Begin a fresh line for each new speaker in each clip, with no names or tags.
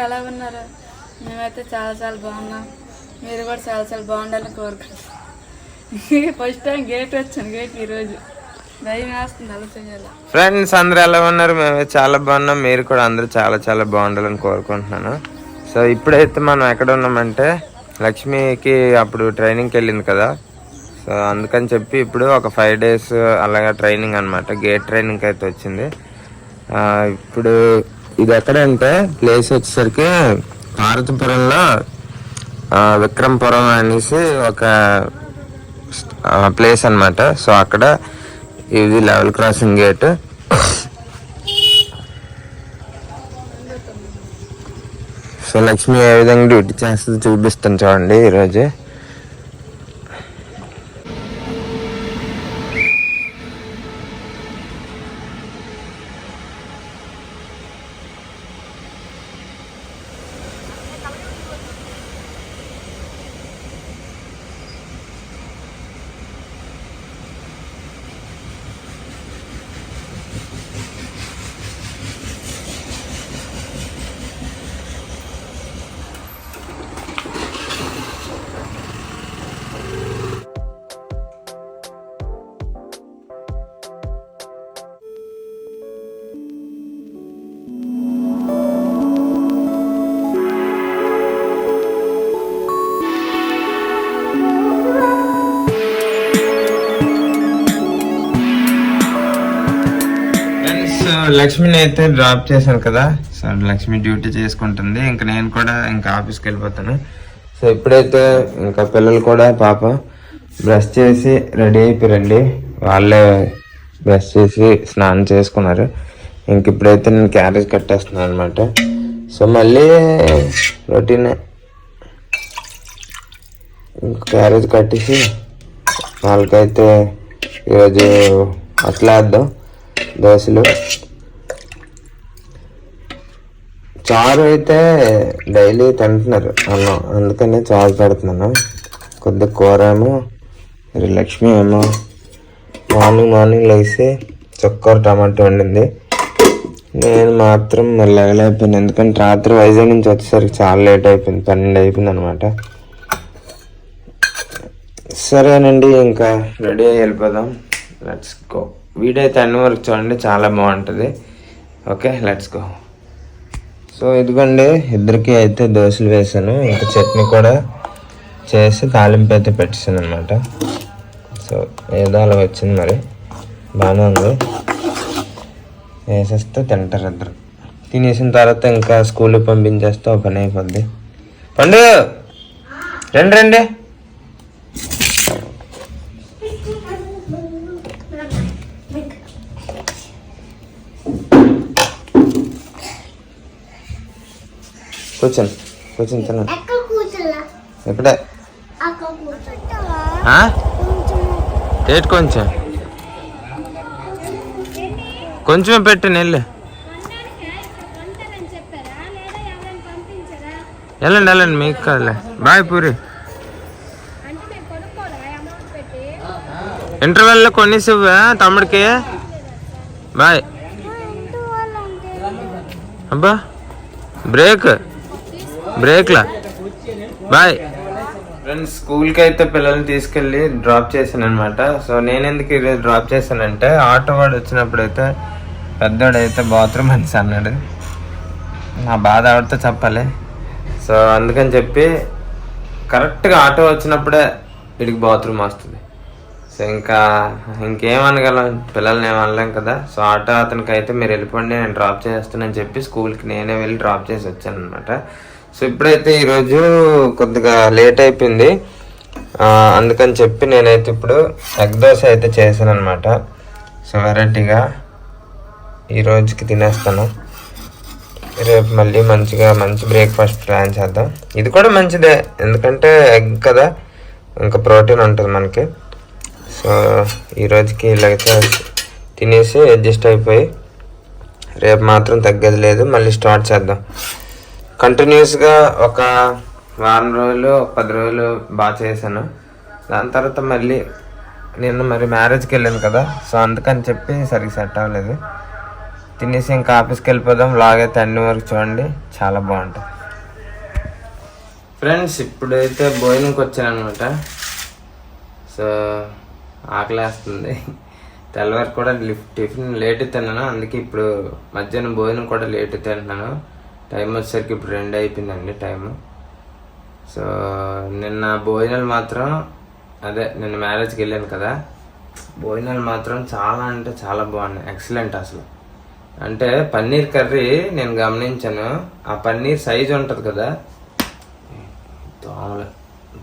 ఎలా ఉన్నారు? మేమైతే చాలా చాలా బాగున్నాం. మీరు కూడా చాలా చాలా బాగుండాలని కోరుకుంటున్నాం. ఫస్ట్ టైం గేట్ వచ్చాను. గేట్ ఈరోజు భయం వేస్తుంది అలా చేయాలి.
ఫ్రెండ్స్ అందరూ ఎలా ఉన్నారు? మేము చాలా బాగున్నాం. మీరు కూడా అందరూ చాలా చాలా బాగుండాలని కోరుకుంటున్నాను. సో ఇప్పుడైతే మనం ఎక్కడ ఉన్నామంటే లక్ష్మికి అప్పుడు ట్రైనింగ్కి వెళ్ళింది కదా. సో అందుకని చెప్పి ఇప్పుడు ఒక 5 days అలాగా ట్రైనింగ్ అనమాట. గేట్ ట్రైనింగ్ అయితే వచ్చింది. ఇప్పుడు ఇది ఎక్కడంటే ప్లేస్ వచ్చేసరికి భారతపురంలో విక్రమపురం అనేసి ఒక ప్లేస్ అనమాట. సో అక్కడ ఇది level crossing gate. So Lakshmi ఏ విధంగా డ్యూటీ చేస్తుందో చూపిస్తాను చూడండి ఈరోజు. లక్ష్మిని అయితే డ్రాప్ చేశాను కదా. సో లక్ష్మి డ్యూటీ చేసుకుంటుంది. ఇంకా నేను కూడా ఇంకా ఆఫీస్కి వెళ్ళిపోతాను. సో ఇప్పుడైతే ఇంకా పిల్లలు కూడా పాప బ్రష్ చేసి రెడీ అయిపోయారండి. వాళ్ళే బ్రష్ చేసి స్నానం చేసుకున్నారు. ఇంక ఇప్పుడైతే నేను క్యారేజ్ కట్టేస్తున్నాను అనమాట. సో మళ్ళీ రొటీనే ఇంక క్యారేజ్ కట్టేసి వాళ్ళకైతే ఈరోజు అట్లా వేద్దాం దోశలు. చారు అయితే డైలీ తింటున్నారు అన్నం, అందుకని చారు పెడుతున్నాను. కొద్దిగా కూర ఏమో లక్ష్మి ఏమో మార్నింగ్ లేసి చుక్కూర టమాటో వండింది. నేను మాత్రం లేగలేకపోయాను, ఎందుకంటే రాత్రి వైజాగ్ నుంచి వచ్చేసరికి చాలా లేట్ అయిపోయింది, 12 అయిపోయింది అనమాట. సరేనండి, ఇంకా రెడీ అయ్యి వెళ్ళిపోదాం. Let's go. వీడియో అయితే అన్ని వరకు చూడండి, చాలా బాగుంటుంది. Okay, let's go. సో ఇదిగోండి, ఇద్దరికి అయితే దోశలు వేసాను. ఇంకా చట్నీ కూడా చేసి తాలింపు అయితే పెట్టేసాను అనమాట. సో ఏదో అలా వచ్చింది, మరి బాగానే ఉంది. వేసేస్తే తింటారు ఇద్దరు. తినేసిన తర్వాత ఇంకా స్కూల్కి పంపించేస్తే ఒక పని అయిపోద్ది. పండు రండి. కూర్చొని తిన్నాను. ఎప్పుడే కొంచెం పెట్టు నెల్లు. వెళ్ళండి మీకు కాదులే. బాయ్ పూరి. ఇంటర్వెల్లో కొన్నిసి తమ్ముడికి బాయ్. అబ్బా బ్రేక్లా బాయ్. ఫ్రెండ్స్, స్కూల్కి అయితే పిల్లల్ని తీసుకెళ్ళి డ్రాప్ చేశాను అనమాట. సో నేను ఎందుకు ఈరోజు డ్రాప్ చేశానంటే, ఆటో వాడు వచ్చినప్పుడు అయితే పెద్దోడైతే బాత్రూమ్ అనేసి అన్నాడు. నా బాధ ఆవిడతో చెప్పాలి. సో అందుకని చెప్పి కరెక్ట్గా ఆటో వచ్చినప్పుడే వీడికి బాత్రూమ్ వస్తుంది. సో ఇంకేమనగలం, పిల్లల్ని ఏమనలేం కదా. సో ఆటో అతనికి అయితే మీరు వెళ్ళిపోండి, నేను డ్రాప్ చేస్తానని చెప్పి స్కూల్కి నేనే వెళ్ళి డ్రాప్ చేసి వచ్చాను అనమాట. సో ఇప్పుడైతే ఈరోజు కొద్దిగా లేట్ అయిపోయింది, అందుకని చెప్పి నేనైతే ఇప్పుడు ఎగ్ దోశ అయితే చేశాను అనమాట. సో వెరైటీగా ఈరోజుకి తినేస్తాను. రేపు మళ్ళీ మంచి బ్రేక్ఫాస్ట్ ప్లాన్ చేద్దాం. ఇది కూడా మంచిదే, ఎందుకంటే ఎగ్ కదా, ఇంకా ప్రోటీన్ ఉంటుంది మనకి. సో ఈరోజుకి ఇలాగైతే తినేసి అడ్జస్ట్ అయిపోయి రేపు మాత్రం తగ్గేది లేదు, మళ్ళీ స్టార్ట్ చేద్దాం. కంటిన్యూస్గా ఒక వారం రోజులు 10 రోజులు బాగా చేశాను. దాని తర్వాత మళ్ళీ నిన్న మ్యారేజ్కి వెళ్ళాను కదా. సో అందుకని చెప్పి సరిగ్గా సెట్ అవ్వలేదు. తినేసి ఇంకా ఆఫీస్కి వెళ్ళిపోదాం. లాగైతే అన్ని వరకు చూడండి, చాలా బాగుంటుంది. ఫ్రెండ్స్ ఇప్పుడైతే భోజనంకి వచ్చాను అనమాట. సో ఆకలేస్తుంది. తెల్లవారు కూడా టిఫిన్ లేట్ తిన్నాను, అందుకే ఇప్పుడు మధ్యాహ్నం భోజనం కూడా లేట్ తింటున్నాను. టైం వచ్చేసరికి ఇప్పుడు 2 అయిపోయిందండి టైము. సో నిన్న భోజనాలు మాత్రం నిన్న మ్యారేజ్కి వెళ్ళాను కదా, భోజనాలు మాత్రం చాలా అంటే చాలా బాగున్నాయి, ఎక్సలెంట్ అసలు. అంటే పన్నీర్ కర్రీ నేను గమనించాను, ఆ పన్నీర్ సైజు ఉంటుంది కదా,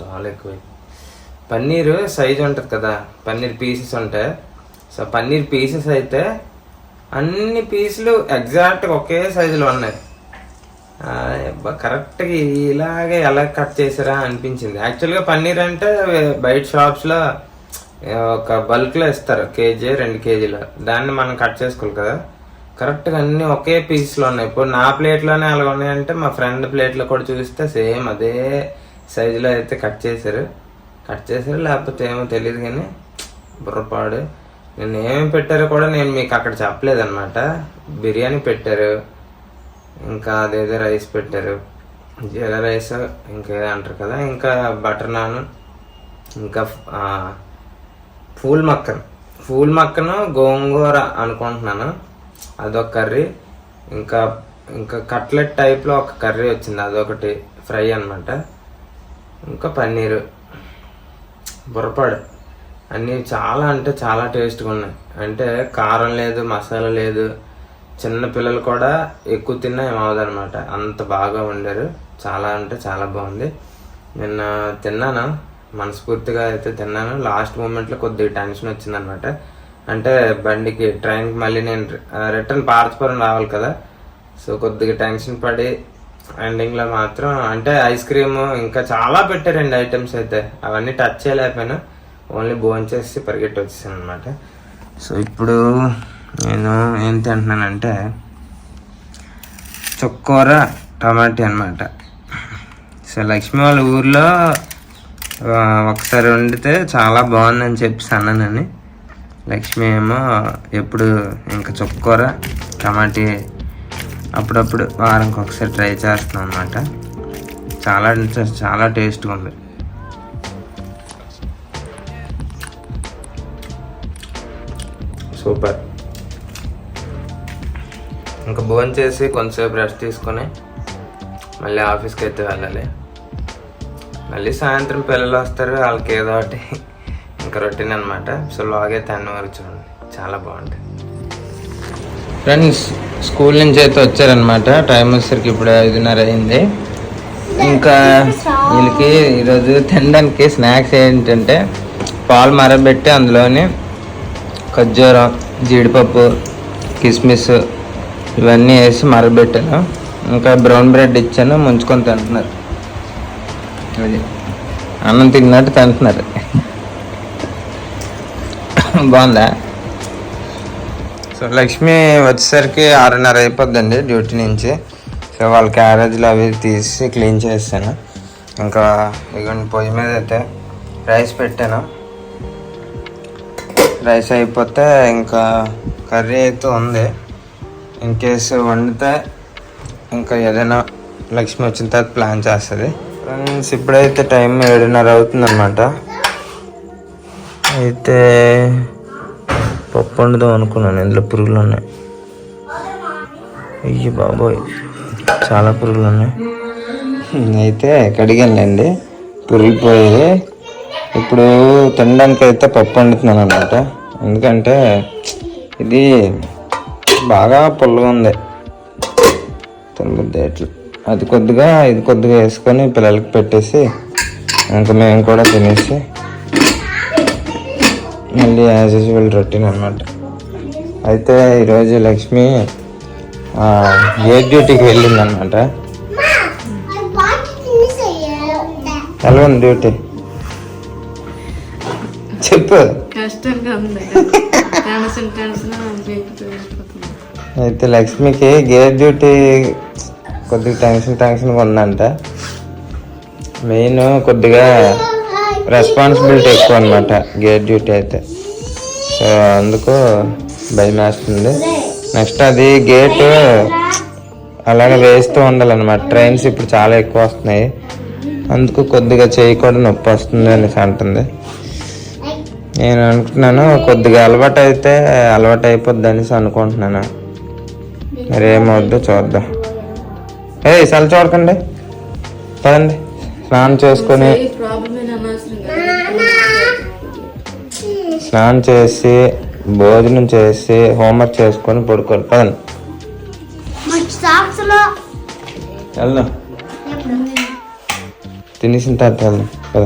దోమలు ఎక్కువ, పన్నీర్ సైజు ఉంటుంది కదా, పన్నీర్ పీసెస్ ఉంటాయి. సో పన్నీర్ పీసెస్ అయితే అన్ని పీసులు ఎగ్జాక్ట్గా ఒకే సైజులో ఉన్నాయి. కరెక్ట్గా ఇలాగే ఎలా కట్ చేసారా అనిపించింది. యాక్చువల్గా పన్నీర్ అంటే బయట షాప్స్లో ఒక బల్క్లో ఇస్తారు, 1 కేజీ 2 కేజీలు, దాన్ని మనం కట్ చేసుకోవాలి కదా. కరెక్ట్గా అన్నీ ఒకే పీస్లో ఉన్నాయి. ఇప్పుడు నా ప్లేట్లోనే అలా ఉన్నాయంటే మా ఫ్రెండ్ ప్లేట్లో కూడా చూస్తే సేమ్ అదే సైజులో అయితే కట్ చేశారు లేకపోతే ఏమో తెలియదు, కానీ బుర్రపాడు. నేను ఏమేమి పెట్టారో కూడా నేను మీకు అక్కడ చెప్పలేదన్నమాట. బిర్యానీ పెట్టారు, ఇంకా అదేదో రైస్ పెట్టారు, జీరా రైస్, ఇంకేదో అంటారు కదా, ఇంకా బటర్ నాన్, ఇంకా ఫూల్ మక్కను గోంగూర అనుకుంటున్నాను, అదొక కర్రీ. ఇంకా కట్లెట్ టైప్లో ఒక కర్రీ వచ్చింది, అదొకటి ఫ్రై అనమాట. ఇంకా పన్నీరు, బుర్రపాడు, అన్నీ చాలా అంటే చాలా టేస్ట్గా ఉన్నాయి. అంటే కారం లేదు, మసాలా లేదు, చిన్న పిల్లలు కూడా ఎక్కువ తిన్నా ఏమవుదనమాట, అంత బాగా వండారు. చాలా అంటే చాలా బాగుంది. నిన్న తిన్నాను, మనస్ఫూర్తిగా అయితే తిన్నాను. లాస్ట్ మూమెంట్లో కొద్దిగా టెన్షన్ వచ్చిందనమాట. అంటే బండికి ట్రైన్కి మళ్ళీ నేను రిటర్న్ పార్చిపురం రావాలి కదా, సో కొద్దిగా టెన్షన్ పడి ఎండింగ్లో మాత్రం అంటే ఐస్ క్రీమ్ ఇంకా చాలా పెట్టారండి ఐటమ్స్ అయితే, అవన్నీ టచ్ చేయలేకపోయాను, ఓన్లీ భోంచేసి పరిగెట్టి వచ్చేసాను అనమాట. సో ఇప్పుడు నేను ఏం తింటున్నానంటే చుక్కూర టమాటీ అనమాట. సో లక్ష్మి వాళ్ళ ఊర్లో ఒకసారి వండితే చాలా బాగుందని చెప్పి అన్నానని, లక్ష్మి ఏమో ఎప్పుడు ఇంకా చుక్కూర టమాటీ అప్పుడప్పుడు వారానికి ఒకసారి ట్రై చేస్తున్నాం అనమాట. చాలా చాలా టేస్ట్గా ఉంది. సూపర్. ఇంకా భోజనం చేసి కొంతసేపు రెస్ట్ తీసుకొని మళ్ళీ ఆఫీస్కి అయితే వెళ్ళాలి. మళ్ళీ సాయంత్రం పిల్లలు వస్తారు, వాళ్ళకి ఏదో ఒకటి ఇంకా రొటీన్ అనమాట. సో లాగే 10 వరకు చూడండి, చాలా బాగుంటుంది. ఫ్రెండ్స్ స్కూల్ నుంచి అయితే వచ్చారనమాట. టైం వచ్చేసరికి ఇప్పుడు 5:30 అయింది. ఇంకా వీళ్ళకి ఈరోజు తినడానికి స్నాక్స్ ఏంటంటే పాలు మరబెట్టి అందులోని ఖర్జూరం, జీడిపప్పు, కిస్మిస్ ఇవన్నీ వేసి మరబెట్టాను. ఇంకా బ్రౌన్ బ్రెడ్ ఇచ్చాను, ముంచుకొని తింటున్నారు. అది అన్నం తిన్నట్టు తింటున్నారు. బాగుందా? సో లక్ష్మి వచ్చేసరికి 6:30 అయిపోద్దండి డ్యూటీ నుంచి. సో వాళ్ళ క్యారేజ్లు అవి తీసి క్లీన్ చేస్తాను. ఇంకా ఇగోండి పొయ్యి మీద అయితే రైస్ పెట్టాను. రైస్ అయిపోతే ఇంకా కర్రీ అయితే ఉంది. ఇన్ కేసు వండితే ఇంకా ఏదైనా లక్ష్మి వచ్చిన తర్వాత ప్లాన్ చేస్తుంది. ఫ్రెండ్స్ ఇప్పుడైతే టైం 7:30 అవుతుందన్నమాట. అయితే పప్పు వండుదాం అనుకున్నాను, ఇందులో పురుగులు ఉన్నాయి. అయ్యి బాబోయ్, చాలా పురుగులు ఉన్నాయి. అయితే కడిగానులేండి, పురుగులు పోయేది. ఇప్పుడు తినడానికి అయితే పప్పు వండుతున్నాను అన్నమాట. ఎందుకంటే ఇది బాగా పుల్లగా ఉంది, తినబుద్ది అట్లా. అది కొద్దిగా ఇది కొద్దిగా వేసుకొని పిల్లలకి పెట్టేసి ఇంకా మేము కూడా తినేసి మళ్ళీ యాజ్ యూజువల్ రొటీన్ అనమాట. అయితే ఈరోజు లక్ష్మి గేట్ డ్యూటీకి వెళ్ళిందనమాట. ఎలా ఉంది డ్యూటీ చెప్పు. అయితే లక్ష్మికి గేట్ డ్యూటీ కొద్దిగా టెన్షన్గా ఉందంట. మెయిన్ కొద్దిగా రెస్పాన్సిబిలిటీ ఎక్కువ అనమాట గేట్ డ్యూటీ అయితే. సో అందుకు భయం వేస్తుంది. నెక్స్ట్ అది గేటు అలాగే వేస్తూ ఉండాలన్నమాట. ట్రైన్స్ ఇప్పుడు చాలా ఎక్కువ వస్తున్నాయి. అందుకు కొద్దిగా చేయి కూడా నొప్పి వస్తుంది అనేసి అంటుంది. నేను అనుకుంటున్నాను కొద్దిగా అలవాటు అయిపోద్ది అనేసి అనుకుంటున్నాను. మరి ఏమవుద్దో చూద్దాం. చలి చూడకండి, పదండి స్నానం చేసుకొని స్నానం చేసి భోజనం చేసి హోంవర్క్ చేసుకొని పడుకోండి. పదండి వెళ్దాం, తినేసిన తర్వాత వెళ్దాం. పద.